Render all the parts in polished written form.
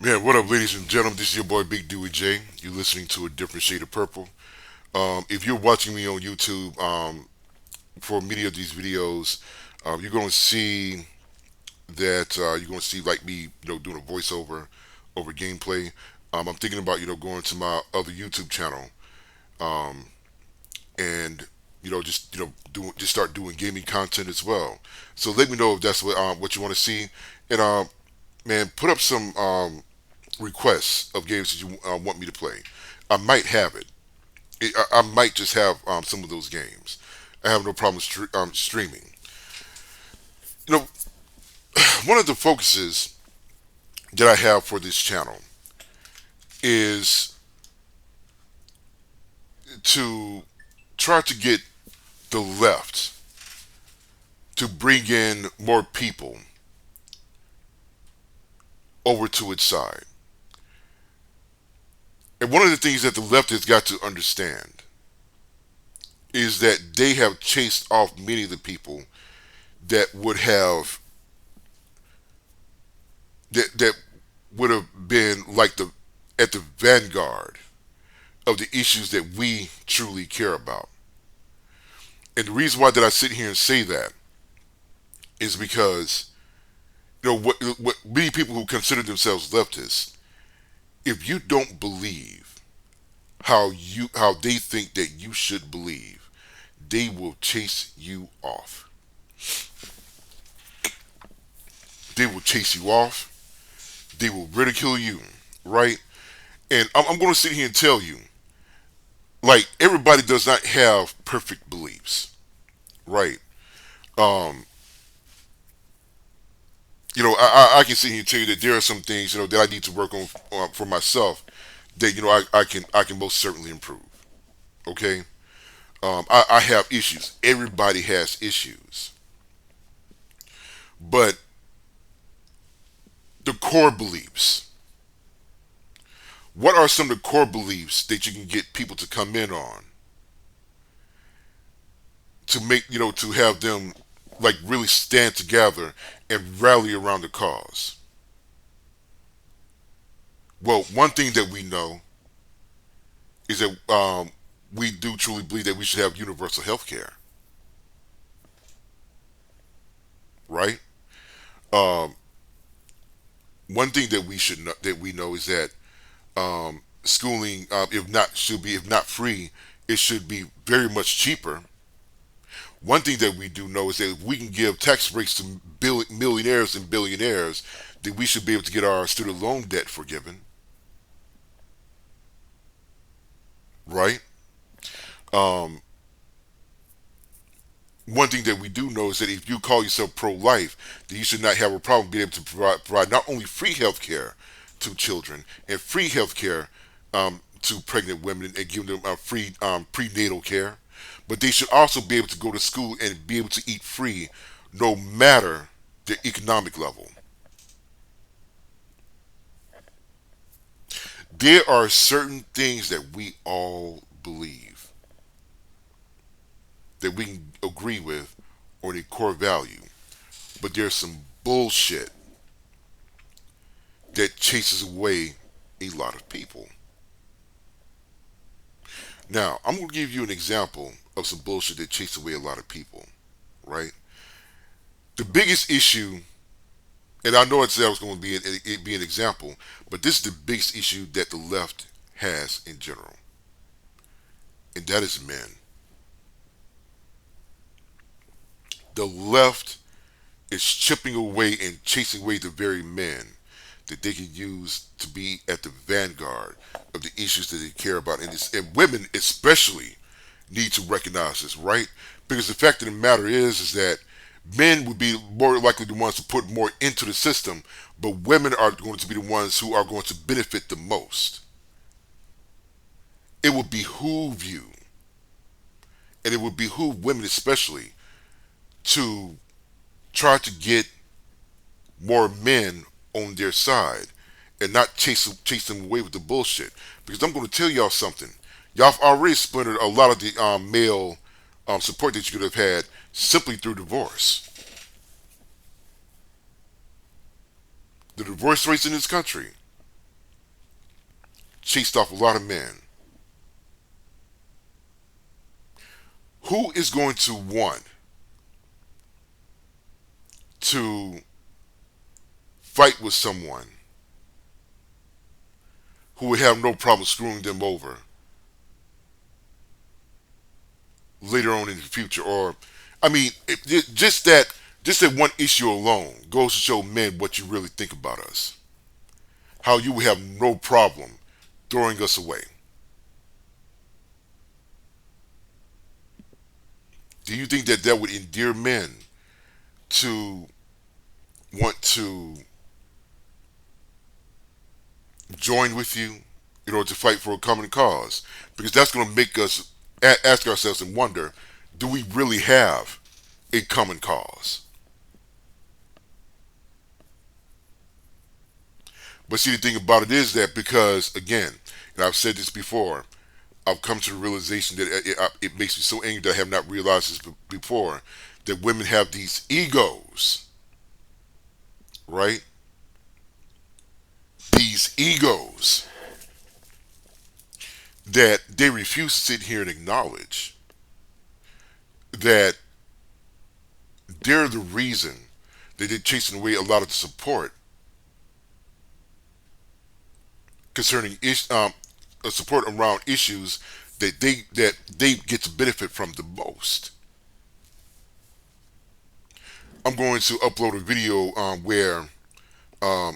Man, what up, ladies and gentlemen? This is your boy Big Dewey J. You're listening to A Different Shade of Purple. If you're watching me on YouTube, for many of these videos, you're going to see that you're going to see like me, doing a voiceover over gameplay. I'm thinking about going to my other YouTube channel, um, and just start doing gaming content as well. So let me know if that's what you want to see, and man, put up some requests of games that you want me to play. I might have it. I might just have some of those games. I have no problem streaming. You know, one of the focuses that I have for this channel is to try to get the left to bring in more people over to its side. And one of the things that the left has got to understand is that they have chased off many of the people that would have that would have been like the at the vanguard of the issues that we truly care about. And the reason why that I sit here and say that is because what many people who consider themselves leftists, if you don't believe how they think that you should believe, they will chase you off. They will chase you off. They will ridicule you, right? And I'm going to sit here and tell you, like, everybody does not have perfect beliefs, right? Um, I can sit here and tell you that there are some things that I need to work on for myself that I can most certainly improve. Okay, I have issues. Everybody has issues, but the core beliefs. What are some of the core beliefs that you can get people to come in on to make to have them like really stand together and rally around the cause? Well, one thing that we know is that we do truly believe that we should have universal health care, right? Um, One thing that we know is that schooling, if not free, it should be very much cheaper. One thing that we do know is that if we can give tax breaks to millionaires and billionaires, then we should be able to get our student loan debt forgiven, right? Um, One thing that we do know is that if you call yourself pro-life, then you should not have a problem being able to provide not only free health care to children and free health care to pregnant women and give them free prenatal care, but they should also be able to go to school and be able to eat free no matter their economic level. There are certain things that we all believe that we can agree with on a core value, but there's some bullshit that chases away a lot of people. Now, I'm going to give you an example of some bullshit that chases away a lot of people, right? The biggest issue, and I know that was going to be an example, but this is the biggest issue that the left has in general, and that is men. The left is chipping away and chasing away the very men that they can use to be at the vanguard of the issues that they care about. And women especially need to recognize this, right? Because the fact of the matter is that men would be more likely the ones to put more into the system, but women are going to be the ones who are going to benefit the most. It would behoove you, and it would behoove women especially, to try to get more men on their side and not chase them away with the bullshit. Because I'm going to tell y'all something. Y'all have already splintered a lot of the male support that you could have had simply through divorce. The divorce rates in this country. chased off a lot of men. Who is going to want to fight with someone who would have no problem screwing them over later on in the future? Or, I mean, just that one issue alone goes to show men what you really think about us. How you would have no problem throwing us away. Do you think that that would endear men to want to join with you in order to fight for a common cause? Because that's going to make us ask ourselves and wonder, do we really have a common cause? But see, the thing about it is that because, again, and I've said this before, I've come to the realization that it makes me so angry that I have not realized this before, that women have these egos, right? These egos that they refuse to sit here and acknowledge that they're the reason that they're chasing away a lot of the support concerning support around issues that they get to benefit from the most. I'm going to upload a video where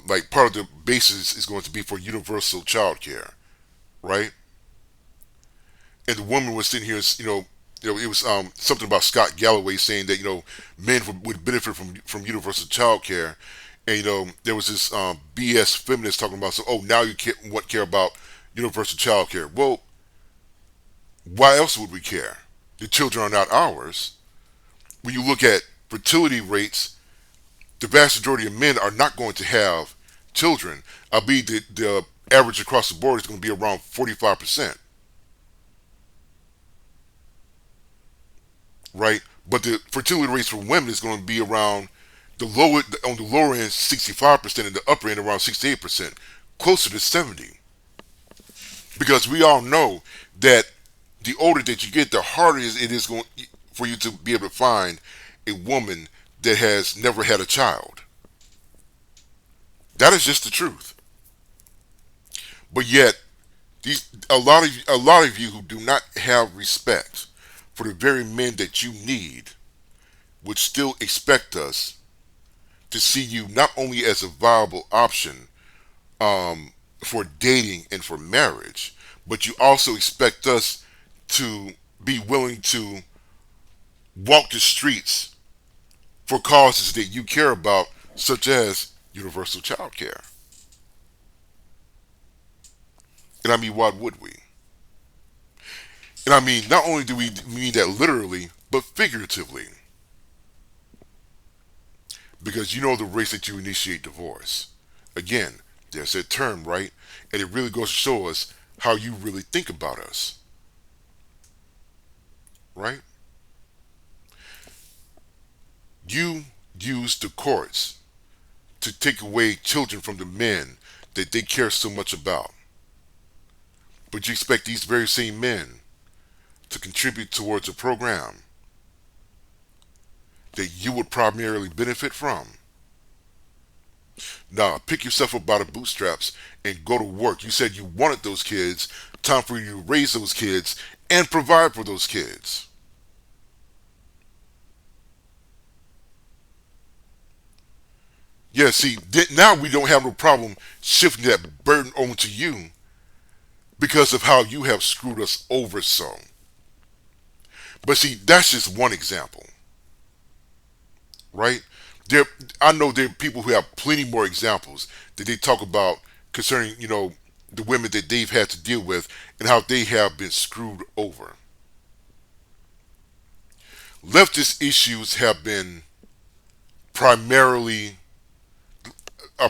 like part of the basis is going to be for universal child care, right? And the woman was sitting here, it was something about Scott Galloway saying that men would benefit from universal child care, and there was this BS feminist talking about, so now you care about universal child care. Well, why else would we care? The children are not ours. When you look at fertility rates, the vast majority of men are not going to have children. Albeit the average across the board is going to be around 45%, right? But the fertility rates for women is going to be around on the lower end 65%, and the upper end around 68%, closer to 70. Because we all know that the older that you get, the harder it is going for you to be able to find a woman that has never had a child. That is just the truth. But yet, a lot of you who do not have respect for the very men that you need would still expect us to see you not only as a viable option for dating and for marriage, but you also expect us to be willing to walk the streets for causes that you care about, such as universal child care. And I mean, why would we? And I mean, not only do we mean that literally, but figuratively. Because you know the race that you initiate divorce. Again, there's that term, right? And it really goes to show us how you really think about us, right? You use the courts to take away children from the men that they care so much about. But you expect these very same men to contribute towards a program that you would primarily benefit from. Now, pick yourself up by the bootstraps and go to work. You said you wanted those kids. Time for you to raise those kids and provide for those kids. Yeah, see, now we don't have no problem shifting that burden onto you because of how you have screwed us over so. But see, that's just one example, right? There, I know there are people who have plenty more examples that they talk about concerning, the women that they've had to deal with and how they have been screwed over. Leftist issues have been primarily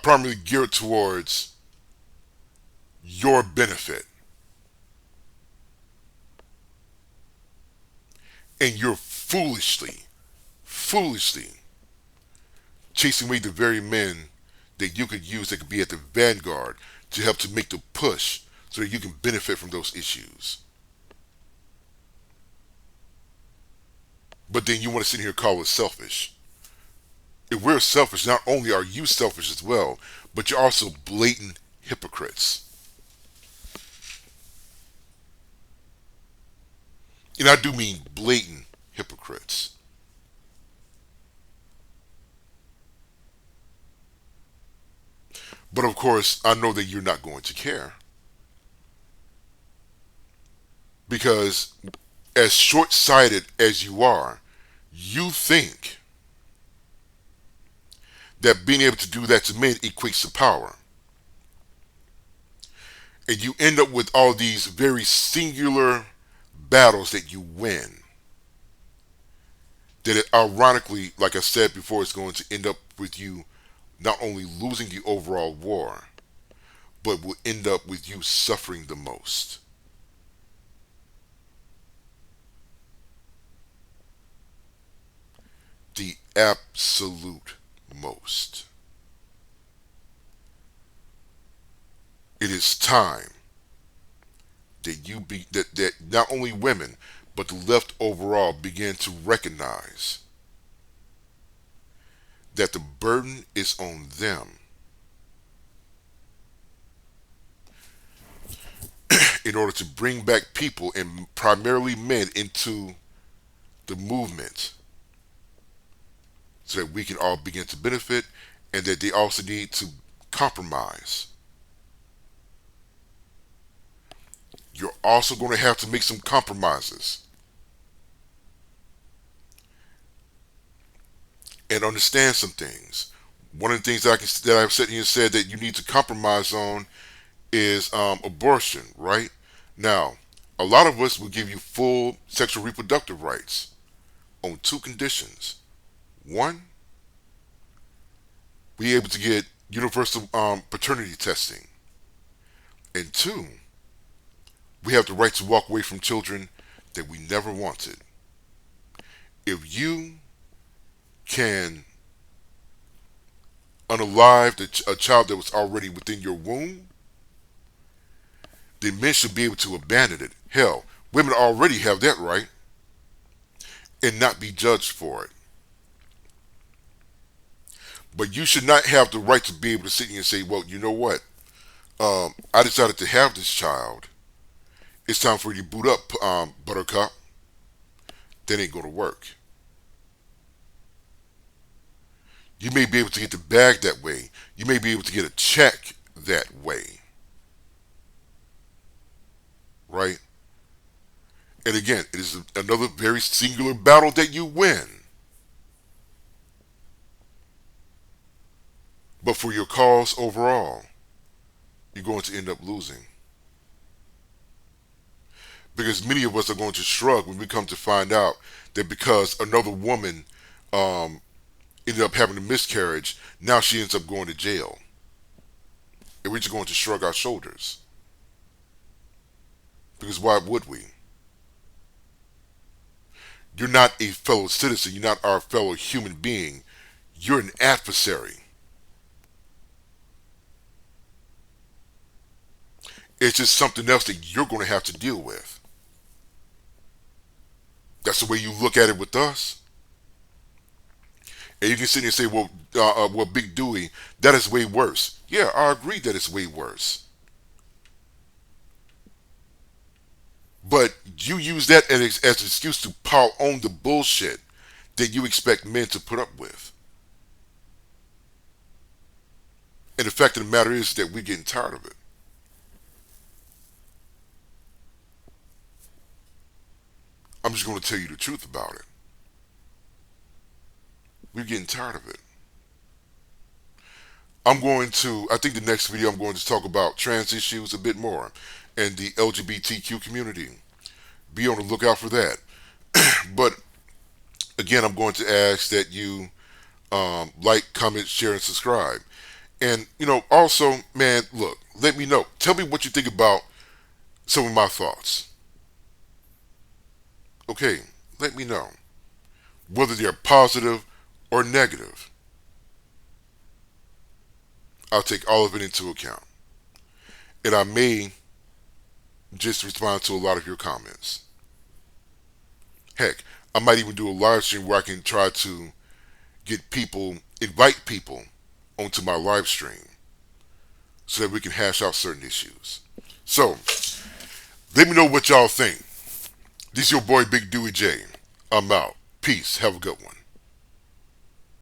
primarily geared towards your benefit, and you're foolishly chasing away the very men that you could use that could be at the vanguard to help to make the push so that you can benefit from those issues. But then you want to sit here and call us selfish. If we're selfish, not only are you selfish as well, but you're also blatant hypocrites. And I do mean blatant hypocrites. But of course, I know that you're not going to care because, as short sighted as you are, you think that being able to do that to men equates to power. And you end up with all these very singular battles that you win. That it, ironically, like I said before, is going to end up with you not only losing the overall war, but will end up with you suffering the most. The absolute most. It is time that that not only women but the left overall begin to recognize that the burden is on them in order to bring back people and primarily men into the movement so that we can all begin to benefit, and that they also need to compromise. You're also going to have to make some compromises and understand some things. One of the things that I've said here and said that you need to compromise on is abortion, right? Now, a lot of us will give you full sexual reproductive rights on two conditions. One, be able to get universal paternity testing, and two, we have the right to walk away from children that we never wanted. If you can unalive a child that was already within your womb, then men should be able to abandon it. Hell, women already have that right and not be judged for it. But you should not have the right to be able to sit here and say, well, you know what? I decided to have this child. It's time for you to boot up, Buttercup. That ain't going to work. You may be able to get the bag that way. You may be able to get a check that way. Right? And again, it is another very singular battle that you win. But for your cause overall, you're going to end up losing. Because many of us are going to shrug when we come to find out that because another woman ended up having a miscarriage, now she ends up going to jail. And we're just going to shrug our shoulders. Because why would we? You're not a fellow citizen. You're not our fellow human being. You're an adversary. It's just something else that you're going to have to deal with. That's the way you look at it with us. And you can sit there and say, well, Big Dewey, that is way worse. Yeah, I agree that it's way worse. But you use that as an excuse to pile on the bullshit that you expect men to put up with. And the fact of the matter is that we're getting tired of it. I'm just going to tell you the truth about it. We're getting tired of it. I think the next video I'm going to talk about trans issues a bit more and the LGBTQ community. Be on the lookout for that. But again, I'm going to ask that you like, comment, share, and subscribe. And, also, man, look, let me know. Tell me what you think about some of my thoughts. Okay, let me know. Whether they're positive or negative. I'll take all of it into account. And I may just to respond to a lot of your comments. Heck, I might even do a live stream where I can try to invite people onto my live stream so that we can hash out certain issues. So, let me know what y'all think. This is your boy Big Dewey J. I'm out. Peace. Have a good one.